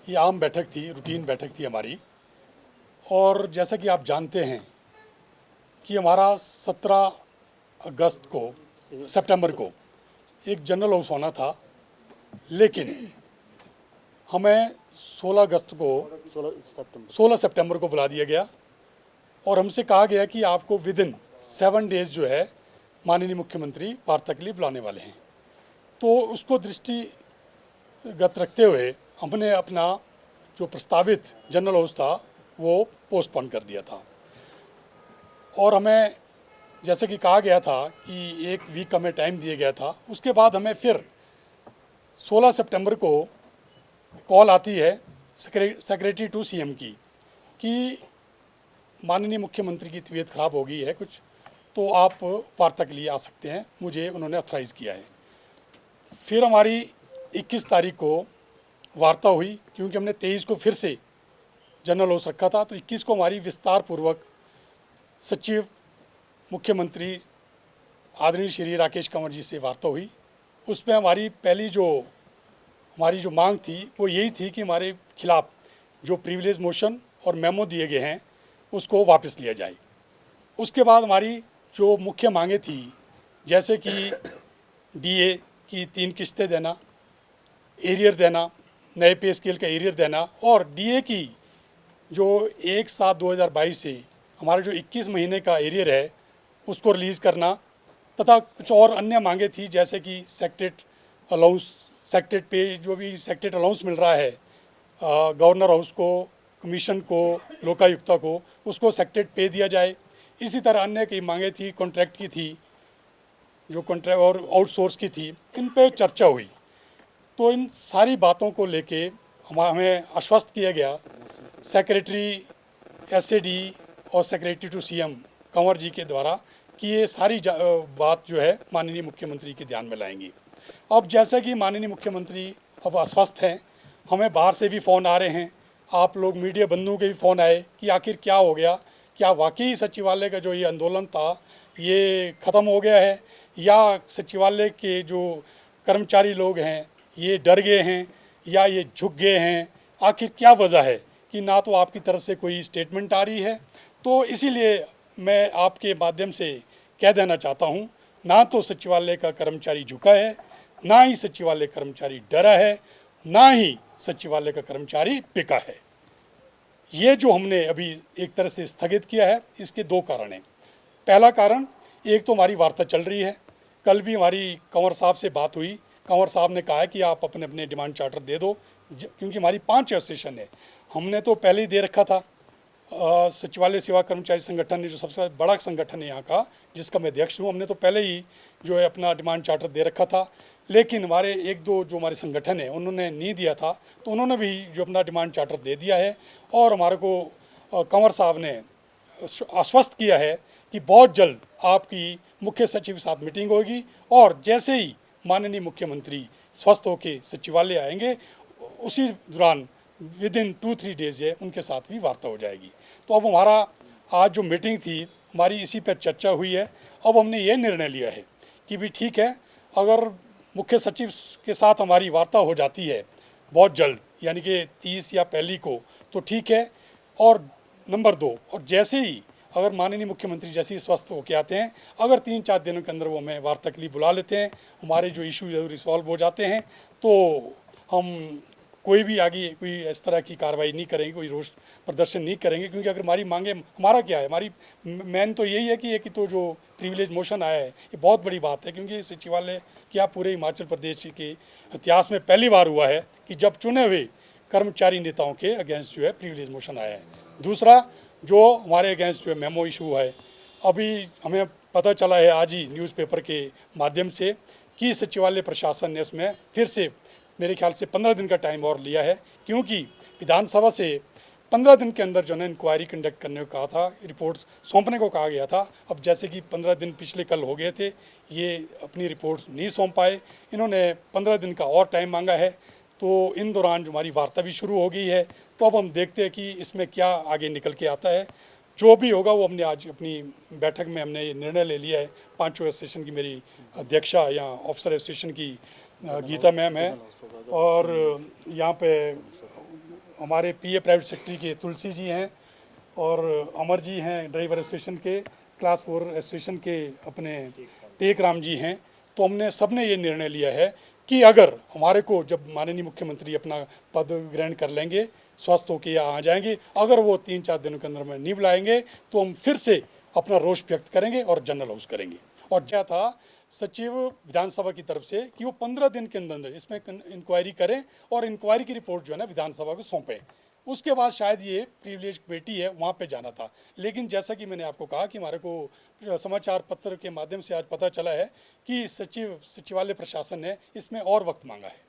ये आम बैठक थी, रूटीन बैठक थी हमारी। और जैसा कि आप जानते हैं कि हमारा 17 अगस्त को सितंबर को एक जनरल हाउस होना था, लेकिन हमें 16 अगस्त को 16 सितंबर को बुला दिया गया और हमसे कहा गया कि आपको विद इन 7 डेज जो है माननीय मुख्यमंत्री वार्ता के लिए बुलाने वाले हैं। तो उसको दृष्टिगत रखते हुए हमने अपना जो प्रस्तावित जनरल हाउस था वो पोस्टपोन कर दिया था। और हमें जैसे कि कहा गया था कि 1 वीक हमें टाइम दिया गया था, उसके बाद हमें फिर 16 सितंबर को कॉल आती है सेक्रेटरी टू सीएम की कि माननीय मुख्यमंत्री की तबीयत ख़राब हो गई है कुछ, तो आप वार्ता के लिए आ सकते हैं। मुझे उन्होंने ऑथराइज़ किया है। फिर हमारी 21 तारीख को वार्ता हुई, क्योंकि हमने 23 को फिर से जनरल हाउस रखा था, तो 21 को हमारी विस्तार पूर्वक सचिव मुख्यमंत्री आदरणीय श्री राकेश कंवर जी से वार्ता हुई। उसमें हमारी पहली जो मांग थी वो यही थी कि हमारे खिलाफ जो प्रिविलेज मोशन और मेमो दिए गए हैं उसको वापस लिया जाए। उसके बाद हमारी जो मुख्य मांगें थी, जैसे कि डीए की 3 किस्तें देना, एरियर देना, नए पे स्केल का एरियर देना, और डीए की जो 1/7/2022 से हमारा जो 21 महीने का एरियर है उसको रिलीज़ करना, तथा कुछ और अन्य मांगे थी, जैसे कि सेक्रेट अलाउंस, सेक्रेट पे जो भी सेक्रेट अलाउंस मिल रहा है गवर्नर हाउस को, कमीशन को, लोकायुक्ता को, उसको सेक्रेट पे दिया जाए। इसी तरह अन्य कई मांगे थी, कॉन्ट्रैक्ट की थी, जो कॉन्ट्रैक्ट और आउटसोर्स की थी, इन पे चर्चा हुई। तो इन सारी बातों को लेके हमें आश्वस्त किया गया सेक्रेटरी एसएडी और सेक्रेटरी टू सीएम कंवर जी के द्वारा कि ये सारी बात जो है माननीय मुख्यमंत्री के ध्यान में लाएंगी। अब जैसा कि माननीय मुख्यमंत्री अब अस्वस्थ हैं, हमें बाहर से भी फ़ोन आ रहे हैं, आप लोग मीडिया बंधुओं के भी फ़ोन आए कि आखिर क्या हो गया, क्या वाकई सचिवालय का जो ये आंदोलन था ये ख़त्म हो गया है, या सचिवालय के जो कर्मचारी लोग हैं ये डर गए हैं, या ये झुक गए हैं, आखिर क्या वजह है कि ना तो आपकी तरफ से कोई स्टेटमेंट आ रही है। तो इसीलिए मैं आपके माध्यम से कह देना चाहता हूँ, ना तो सचिवालय का कर्मचारी झुका है, ना ही सचिवालय कर्मचारी डरा है, ना ही सचिवालय का कर्मचारी पिका है। ये जो हमने अभी एक तरह से स्थगित किया है, इसके 2 कारण हैं। पहला कारण, एक तो हमारी वार्ता चल रही है, कल भी हमारी कंवर साहब से बात हुई, कंवर साहब ने कहा है कि आप अपने अपने डिमांड चार्टर दे दो, क्योंकि हमारी 5 एसोसिएशन है। हमने तो पहले ही दे रखा था, सचिवालय सेवा कर्मचारी संगठन ने, जो सबसे बड़ा संगठन है यहाँ का, जिसका मैं अध्यक्ष हूँ, हमने तो पहले ही जो है अपना डिमांड चार्टर दे रखा था। लेकिन हमारे 1-2 जो हमारे संगठन है उन्होंने नहीं दिया था, तो उन्होंने भी जो अपना डिमांड चार्टर दे दिया है। और हमारे को कंवर साहब ने आश्वस्त किया है कि बहुत जल्द आपकी मुख्य सचिव के साथ मीटिंग होगी, और जैसे ही माननीय मुख्यमंत्री स्वस्थ होकर सचिवालय आएंगे, उसी दौरान विद इन 2-3 डेज है उनके साथ भी वार्ता हो जाएगी। तो अब हमारा आज जो मीटिंग थी हमारी इसी पर चर्चा हुई है। अब हमने ये निर्णय लिया है कि भी ठीक है, अगर मुख्य सचिव के साथ हमारी वार्ता हो जाती है बहुत जल्द, यानी कि 30 या पहली को, तो ठीक है। और नंबर 2, और जैसे ही अगर माननीय मुख्यमंत्री जैसे ही स्वस्थ होकर आते हैं, अगर 3-4 दिनों के अंदर वो हमें वार्ता के लिए बुला लेते हैं, हमारे जो इशू रिसॉल्व हो जाते हैं, तो हम कोई भी आगे कोई इस तरह की कार्रवाई नहीं करेंगे, कोई रोष प्रदर्शन नहीं करेंगे। क्योंकि अगर हमारी मांगे, हमारा क्या है, हमारी मेन तो यही है कि एक तो जो प्रिविलेज मोशन आया है ये बहुत बड़ी बात है, क्योंकि सचिवालय क्या पूरे हिमाचल प्रदेश के इतिहास में पहली बार हुआ है कि जब चुने हुए कर्मचारी नेताओं के अगेंस्ट जो है प्रिविलेज मोशन आया है। दूसरा, जो हमारे अगेंस्ट जो है मेमो इशू है, अभी हमें पता चला है आज ही न्यूज़पेपर के माध्यम से कि सचिवालय प्रशासन ने उसमें फिर से मेरे ख्याल से 15 दिन का टाइम और लिया है, क्योंकि विधानसभा से 15 दिन के अंदर जो है इंक्वायरी कंडक्ट करने को कहा था, रिपोर्ट सौंपने को कहा गया था। अब जैसे कि 15 दिन पिछले कल हो गए थे, ये अपनी रिपोर्ट नहीं सौंप पाए, इन्होंने 15 दिन का और टाइम मांगा है। तो इन दौरान जो हमारी वार्ता भी शुरू हो गई है, तो अब हम देखते हैं कि इसमें क्या आगे निकल के आता है। जो भी होगा वो हमने आज अपनी बैठक में हमने ये निर्णय ले लिया है। 5 एसोसिएशन की मेरी अध्यक्षा या ऑफिसर एसोसिएशन की गीता मैम है, और यहाँ पे हमारे पीए प्राइवेट सेक्रेटरी के तुलसी जी हैं और अमर जी हैं, ड्राइवर एसोसिएशन के, क्लास 4 एसोसिएशन के अपने टेक राम जी हैं। तो हमने सबने ये निर्णय लिया है कि अगर हमारे को जब माननीय मुख्यमंत्री अपना पद ग्रहण कर लेंगे, स्वस्थ होकर यहाँ आ जाएंगे, अगर वो 3-4 दिनों के अंदर में नहीं बुलाएंगे तो हम फिर से अपना रोष व्यक्त करेंगे और जनरल हाउस करेंगे। और क्या था सचिव विधानसभा की तरफ से कि वो 15 दिन के अंदर इसमें इंक्वायरी करें और इंक्वायरी की रिपोर्ट जो है ना विधानसभा को सौंपें। उसके बाद शायद ये प्रिविलेज कमेटी है वहाँ पे जाना था, लेकिन जैसा कि मैंने आपको कहा कि हमारे को समाचार पत्र के माध्यम से आज पता चला है कि सचिवालय प्रशासन ने इसमें और वक्त मांगा है।